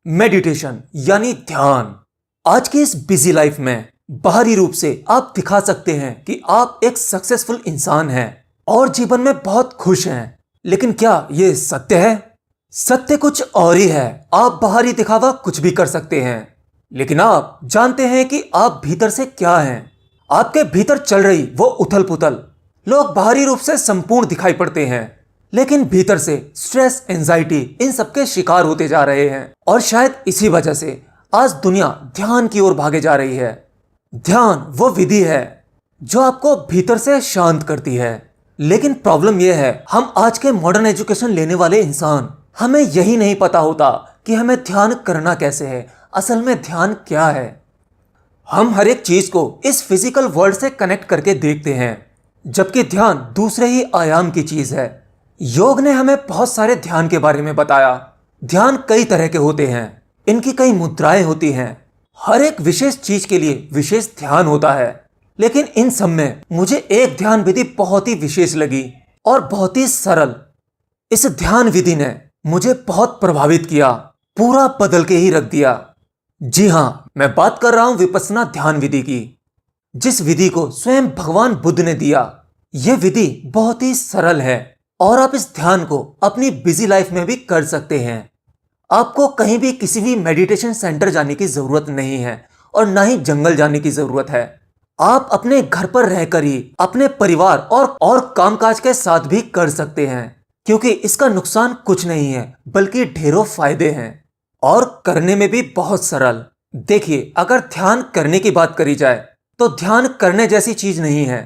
Meditation यानी ध्यान। आज की इस बिजी लाइफ में बाहरी रूप से आप दिखा सकते हैं कि आप एक सक्सेसफुल इंसान हैं और जीवन में बहुत खुश हैं, लेकिन क्या ये सत्य है? सत्य कुछ और ही है। आप बाहरी दिखावा कुछ भी कर सकते हैं, लेकिन आप जानते हैं कि आप भीतर से क्या हैं? आपके भीतर चल रही वो उथल पुथल। लोग बाहरी रूप से संपूर्ण दिखाई पड़ते हैं, लेकिन भीतर से स्ट्रेस, एंजाइटी, इन सबके शिकार होते जा रहे हैं। और शायद इसी वजह से आज दुनिया ध्यान की ओर भागे जा रही है। ध्यान वो विधि है जो आपको भीतर से शांत करती है। लेकिन प्रॉब्लम यह है, हम आज के मॉडर्न एजुकेशन लेने वाले इंसान, हमें यही नहीं पता होता कि हमें ध्यान करना कैसे है, असल में ध्यान क्या है। हम हर एक चीज को इस फिजिकल वर्ल्ड से कनेक्ट करके देखते हैं, जबकि ध्यान दूसरे ही आयाम की चीज है। योग ने हमें बहुत सारे ध्यान के बारे में बताया। ध्यान कई तरह के होते हैं, इनकी कई मुद्राएं होती हैं। हर एक विशेष चीज के लिए विशेष ध्यान होता है, लेकिन इन सब में मुझे एक ध्यान विधि बहुत ही विशेष लगी और बहुत ही सरल। इस ध्यान विधि ने मुझे बहुत प्रभावित किया, पूरा बदल के ही रख दिया। जी हाँ, मैं बात कर रहा हूं विपश्यना ध्यान विधि की, जिस विधि को स्वयं भगवान बुद्ध ने दिया। यह विधि बहुत ही सरल है और आप इस ध्यान को अपनी बिजी लाइफ में भी कर सकते हैं। आपको कहीं भी किसी भी मेडिटेशन सेंटर जाने की जरूरत नहीं है और ना ही जंगल जाने की जरूरत है। आप अपने घर पर रहकर ही अपने परिवार और कामकाज के साथ भी कर सकते हैं, क्योंकि इसका नुकसान कुछ नहीं है बल्कि ढेरों फायदे हैं और करने में भी बहुत सरल। देखिए, अगर ध्यान करने की बात करी जाए तो ध्यान करने जैसी चीज नहीं है,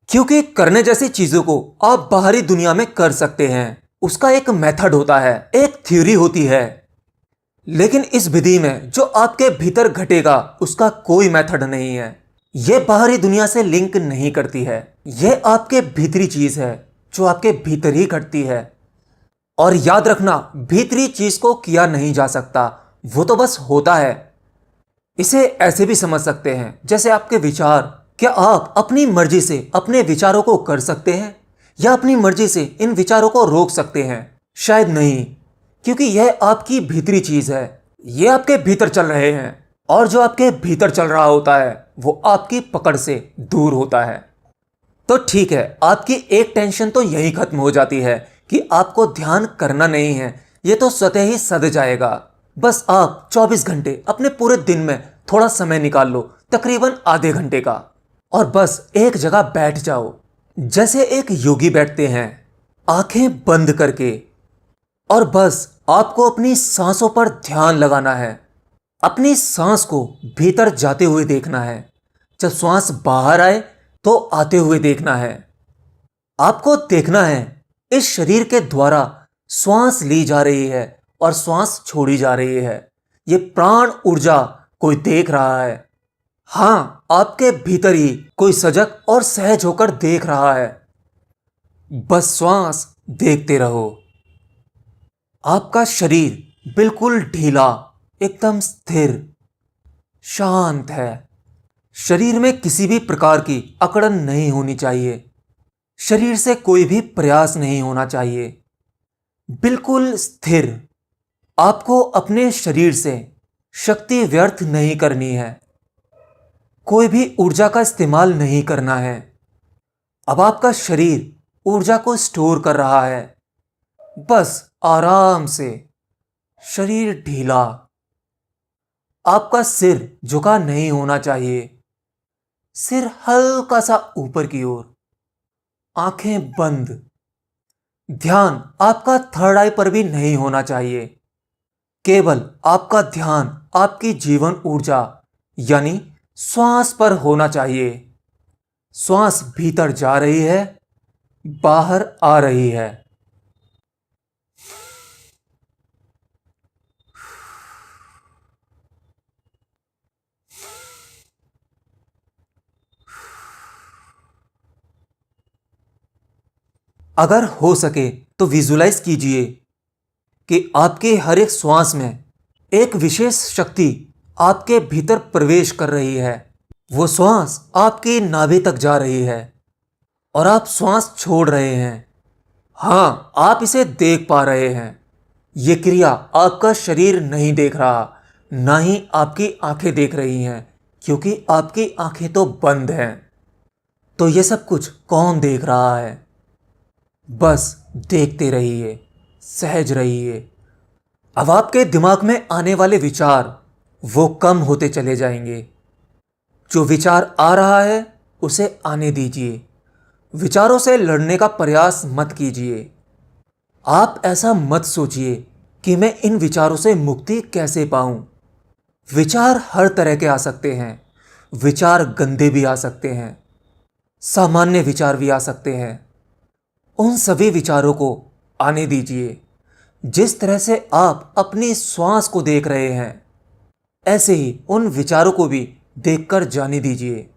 क्योंकि करने जैसी चीजों को आप बाहरी दुनिया में कर सकते हैं। उसका एक मेथड होता है, एक थ्योरी होती है, लेकिन इस विधि में जो आपके भीतर घटेगा उसका कोई मेथड नहीं है। यह बाहरी दुनिया से लिंक नहीं करती है। यह आपके भीतरी चीज है जो आपके भीतर ही घटती है। और याद रखना, भीतरी चीज को किया नहीं जा सकता, वो तो बस होता है। इसे ऐसे भी समझ सकते हैं जैसे आपके विचार। क्या आप अपनी मर्जी से अपने विचारों को कर सकते हैं या अपनी मर्जी से इन विचारों को रोक सकते हैं? शायद नहीं, क्योंकि यह आपकी भीतरी चीज है। यह आपके भीतर चल रहे हैं और जो आपके भीतर चल रहा होता है वो आपकी पकड़ से दूर होता है। तो ठीक है, आपकी एक टेंशन तो यही खत्म हो जाती है कि आपको ध्यान करना नहीं है। यह तो स्वतः ही सध जाएगा। बस आप 24 घंटे अपने पूरे दिन में थोड़ा समय निकाल लो, तकरीबन आधे घंटे का, और बस एक जगह बैठ जाओ जैसे एक योगी बैठते हैं, आंखें बंद करके। और बस आपको अपनी सांसों पर ध्यान लगाना है। अपनी सांस को भीतर जाते हुए देखना है। जब श्वास बाहर आए तो आते हुए देखना है। आपको देखना है इस शरीर के द्वारा श्वास ली जा रही है और श्वास छोड़ी जा रही है। ये प्राण ऊर्जा कोई देख रहा है। हाँ, आपके भीतर ही कोई सजग और सहज होकर देख रहा है। बस श्वास देखते रहो। आपका शरीर बिल्कुल ढीला, एकदम स्थिर, शांत है। शरीर में किसी भी प्रकार की अकड़न नहीं होनी चाहिए। शरीर से कोई भी प्रयास नहीं होना चाहिए। बिल्कुल स्थिर। आपको अपने शरीर से शक्ति व्यर्थ नहीं करनी है। कोई भी ऊर्जा का इस्तेमाल नहीं करना है। अब आपका शरीर ऊर्जा को स्टोर कर रहा है। बस आराम से, शरीर ढीला। आपका सिर झुका नहीं होना चाहिए। सिर हल्का सा ऊपर की ओर, आंखें बंद। ध्यान आपका थर्ड आई पर भी नहीं होना चाहिए। केवल आपका ध्यान आपकी जीवन ऊर्जा यानी श्वास पर होना चाहिए। श्वास भीतर जा रही है, बाहर आ रही है। अगर हो सके तो विजुलाइज कीजिए कि आपके हर एक श्वास में एक विशेष शक्ति आपके भीतर प्रवेश कर रही है। वो श्वास आपकी नाभि तक जा रही है और आप श्वास छोड़ रहे हैं। हाँ, आप इसे देख पा रहे हैं। ये क्रिया आपका शरीर नहीं देख रहा, ना ही आपकी आंखें देख रही हैं, क्योंकि आपकी आंखें तो बंद हैं। तो ये सब कुछ कौन देख रहा है? बस देखते रहिए, सहज रहिए। अब आपके दिमाग में आने वाले विचार वो कम होते चले जाएंगे। जो विचार आ रहा है उसे आने दीजिए। विचारों से लड़ने का प्रयास मत कीजिए। आप ऐसा मत सोचिए कि मैं इन विचारों से मुक्ति कैसे पाऊं। विचार हर तरह के आ सकते हैं। विचार गंदे भी आ सकते हैं, सामान्य विचार भी आ सकते हैं। उन सभी विचारों को आने दीजिए। जिस तरह से आप अपनी श्वास को देख रहे हैं, ऐसे ही उन विचारों को भी देखकर जाने दीजिए।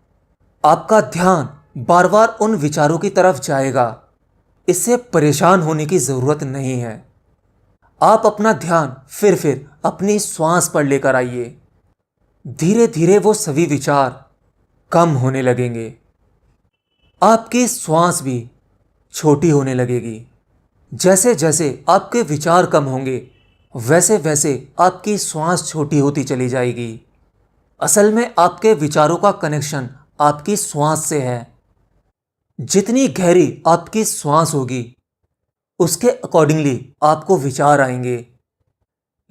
आपका ध्यान बार बार उन विचारों की तरफ जाएगा। इससे परेशान होने की जरूरत नहीं है। आप अपना ध्यान फिर अपनी श्वास पर लेकर आइए। धीरे धीरे वो सभी विचार कम होने लगेंगे। आपकी श्वास भी छोटी होने लगेगी। जैसे जैसे आपके विचार कम होंगे, वैसे वैसे आपकी श्वास छोटी होती चली जाएगी। असल में आपके विचारों का कनेक्शन आपकी श्वास से है। जितनी गहरी आपकी श्वास होगी, उसके अकॉर्डिंगली आपको विचार आएंगे।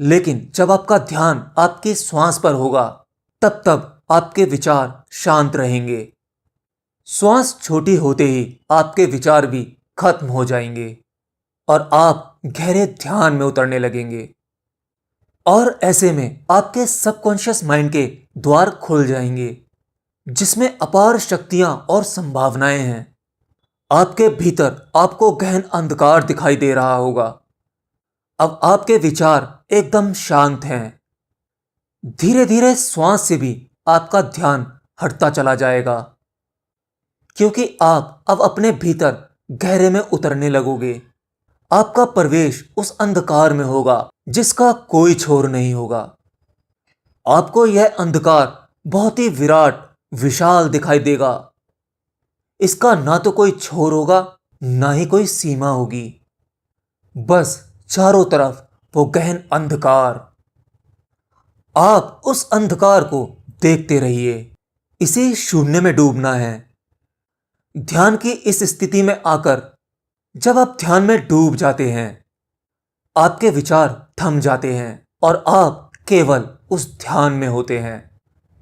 लेकिन जब आपका ध्यान आपकी श्वास पर होगा, तब तब आपके विचार शांत रहेंगे। श्वास छोटी होते ही आपके विचार भी खत्म हो जाएंगे और आप गहरे ध्यान में उतरने लगेंगे। और ऐसे में आपके सबकॉन्शियस माइंड के द्वार खुल जाएंगे, जिसमें अपार शक्तियां और संभावनाएं हैं। आपके भीतर आपको गहन अंधकार दिखाई दे रहा होगा। अब आपके विचार एकदम शांत हैं। धीरे धीरे श्वास से भी आपका ध्यान हटता चला जाएगा, क्योंकि आप अब अपने भीतर गहरे में उतरने लगोगे। आपका प्रवेश उस अंधकार में होगा जिसका कोई छोर नहीं होगा। आपको यह अंधकार बहुत ही विराट, विशाल दिखाई देगा। इसका ना तो कोई छोर होगा, ना ही कोई सीमा होगी। बस चारों तरफ वो गहन अंधकार। आप उस अंधकार को देखते रहिए। इसे शून्य में डूबना है। ध्यान की इस स्थिति में आकर जब आप ध्यान में डूब जाते हैं, आपके विचार थम जाते हैं और आप केवल उस ध्यान में होते हैं,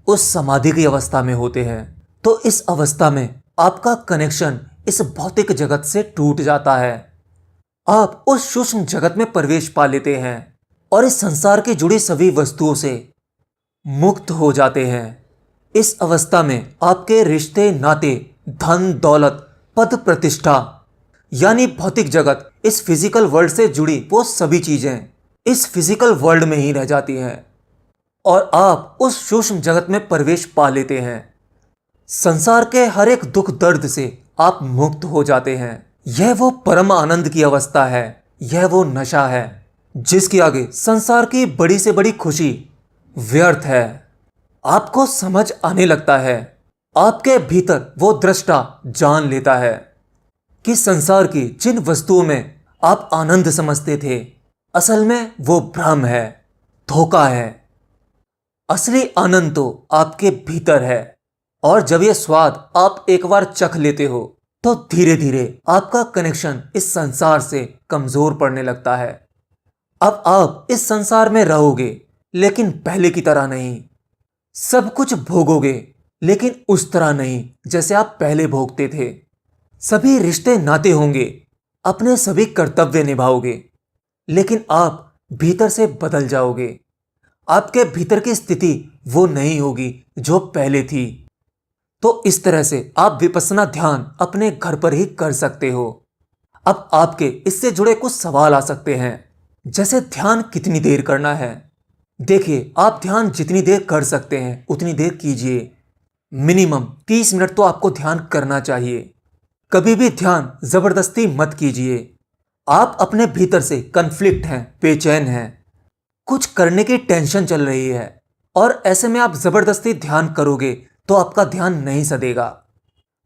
उस समाधि की अवस्था में होते हैं। तो इस अवस्था में आपका कनेक्शन इस भौतिक जगत से टूट जाता है। आप उस सूक्ष्म जगत में प्रवेश पा लेते हैं और इस संसार की जुड़ी सभी वस्तुओं से मुक्त हो जाते हैं। इस अवस्था में आपके रिश्ते, नाते, धन, दौलत, पद, प्रतिष्ठा यानी भौतिक जगत, इस फिजिकल वर्ल्ड से जुड़ी वो सभी चीजें इस फिजिकल वर्ल्ड में ही रह जाती हैं और आप उस सूक्ष्म जगत में प्रवेश पा लेते हैं। संसार के हर एक दुख दर्द से आप मुक्त हो जाते हैं। यह वो परम आनंद की अवस्था है। यह वो नशा है जिसके आगे संसार की बड़ी से बड़ी खुशी व्यर्थ है। आपको समझ आने लगता है। आपके भीतर वो दृष्टा जान लेता है कि संसार की जिन वस्तुओं में आप आनंद समझते थे, असल में वो भ्रम है, धोखा है। असली आनंद तो आपके भीतर है। और जब यह स्वाद आप एक बार चख लेते हो, तो धीरे धीरे आपका कनेक्शन इस संसार से कमजोर पड़ने लगता है। अब आप इस संसार में रहोगे, लेकिन पहले की तरह नहीं। सब कुछ भोगोगे, लेकिन उस तरह नहीं जैसे आप पहले भोगते थे। सभी रिश्ते नाते होंगे, अपने सभी कर्तव्य निभाओगे, लेकिन आप भीतर से बदल जाओगे। आपके भीतर की स्थिति वो नहीं होगी जो पहले थी। तो इस तरह से आप विपश्यना ध्यान अपने घर पर ही कर सकते हो। अब आपके इससे जुड़े कुछ सवाल आ सकते हैं, जैसे ध्यान कितनी देर करना है। देखिए, आप ध्यान जितनी देर कर सकते हैं उतनी देर कीजिए। मिनिमम 30 मिनट तो आपको ध्यान करना चाहिए। कभी भी ध्यान जबरदस्ती मत कीजिए। आप अपने भीतर से कन्फ्लिक्ट हैं, बेचैन हैं, कुछ करने की टेंशन चल रही है, और ऐसे में आप जबरदस्ती ध्यान करोगे तो आपका ध्यान नहीं सधेगा।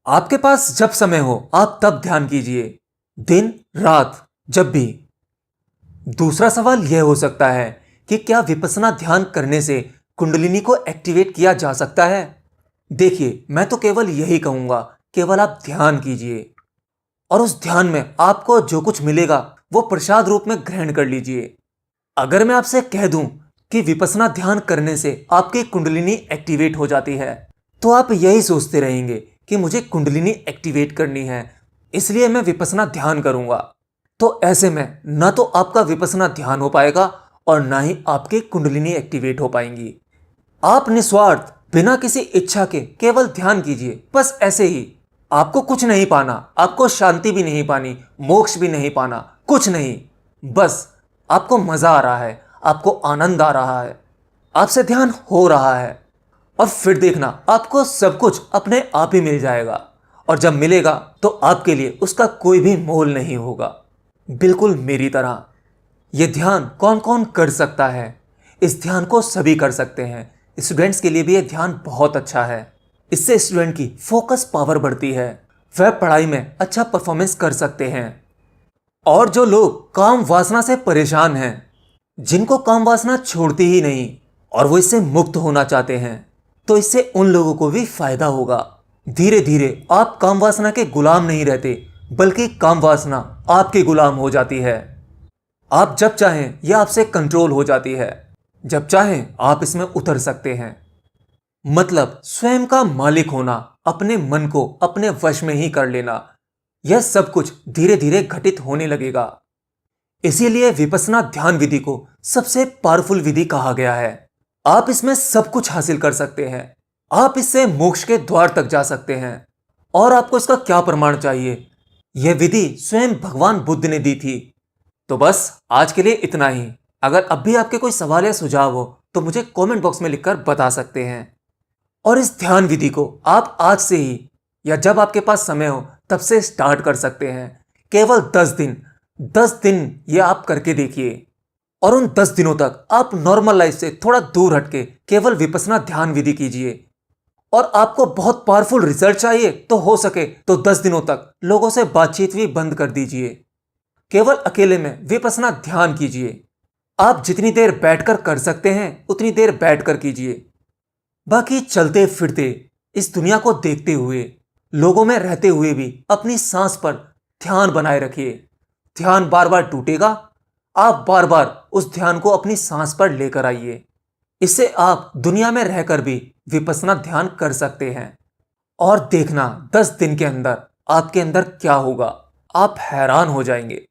आपके पास जब समय हो आप तब ध्यान कीजिए, दिन रात जब भी। दूसरा सवाल यह हो सकता है कि क्या विपश्यना ध्यान करने से कुंडलिनी को एक्टिवेट किया जा सकता है? देखिए, मैं तो केवल यही कहूंगा, केवल आप ध्यान कीजिए और उस ध्यान में आपको जो कुछ मिलेगा वो प्रसाद रूप में ग्रहण कर लीजिए। अगर मैं आपसे कह दूं कि विपश्यना ध्यान करने से आपकी कुंडलिनी एक्टिवेट हो जाती है, तो आप यही सोचते रहेंगे कि मुझे कुंडलिनी एक्टिवेट करनी है, इसलिए मैं विपश्यना ध्यान करूंगा। तो ऐसे में ना तो आपका विपश्यना ध्यान हो पाएगा और ना ही आपकी कुंडलिनी एक्टिवेट हो पाएंगी। आप निस्वार्थ बिना किसी इच्छा के केवल ध्यान कीजिए, बस ऐसे ही। आपको कुछ नहीं पाना, आपको शांति भी नहीं पानी, मोक्ष भी नहीं पाना, कुछ नहीं। बस आपको मजा आ रहा है, आपको आनंद आ रहा है, आपसे ध्यान हो रहा है, और फिर देखना आपको सब कुछ अपने आप ही मिल जाएगा। और जब मिलेगा तो आपके लिए उसका कोई भी मोल नहीं होगा, बिल्कुल मेरी तरह। यह ध्यान कौन कौन कर सकता है? इस ध्यान को सभी कर सकते हैं। स्टूडेंट्स के लिए भी यह ध्यान बहुत अच्छा है। इससे स्टूडेंट की फोकस पावर बढ़ती है, वह पढ़ाई में अच्छा परफॉर्मेंस कर सकते हैं। और जो लोग काम वासना से परेशान हैं, जिनको काम वासना छोड़ती ही नहीं और वो इससे मुक्त होना चाहते हैं, तो इससे उन लोगों को भी फायदा होगा। धीरे धीरे आप काम वासना के गुलाम नहीं रहते, बल्कि काम वासना आपके गुलाम हो जाती है। आप जब चाहें यह आपसे कंट्रोल हो जाती है, जब चाहें आप इसमें उतर सकते हैं। मतलब स्वयं का मालिक होना, अपने मन को अपने वश में ही कर लेना, यह सब कुछ धीरे धीरे घटित होने लगेगा। इसीलिए विपश्यना ध्यान विधि को सबसे पावरफुल विधि कहा गया है। आप इसमें सब कुछ हासिल कर सकते हैं, आप इससे मोक्ष के द्वार तक जा सकते हैं। और आपको इसका क्या प्रमाण चाहिए? यह विधि स्वयं भगवान बुद्ध ने दी थी। तो बस आज के लिए इतना ही। अगर अब भी आपके कोई सवाल या सुझाव हो तो मुझे कमेंट बॉक्स में लिखकर बता सकते हैं। और इस ध्यान विधि को आप आज से ही या जब आपके पास समय हो तब से स्टार्ट कर सकते हैं। केवल 10 दिन ये आप करके देखिए, और उन 10 दिनों तक आप नॉर्मल लाइफ से थोड़ा दूर हटके केवल विपश्यना ध्यान विधि कीजिए। और आपको बहुत पावरफुल रिजल्ट चाहिए तो हो सके तो 10 दिनों तक लोगों से बातचीत भी बंद कर दीजिए। केवल अकेले में विपश्यना ध्यान कीजिए। आप जितनी देर बैठकर कर सकते हैं उतनी देर बैठकर कीजिए। बाकी चलते फिरते इस दुनिया को देखते हुए, लोगों में रहते हुए भी अपनी सांस पर ध्यान बनाए रखिए। ध्यान बार बार टूटेगा, आप बार बार उस ध्यान को अपनी सांस पर लेकर आइए। इससे आप दुनिया में रहकर भी विपश्यना ध्यान कर सकते हैं। और देखना 10 दिन के अंदर आपके अंदर क्या होगा, आप हैरान हो जाएंगे।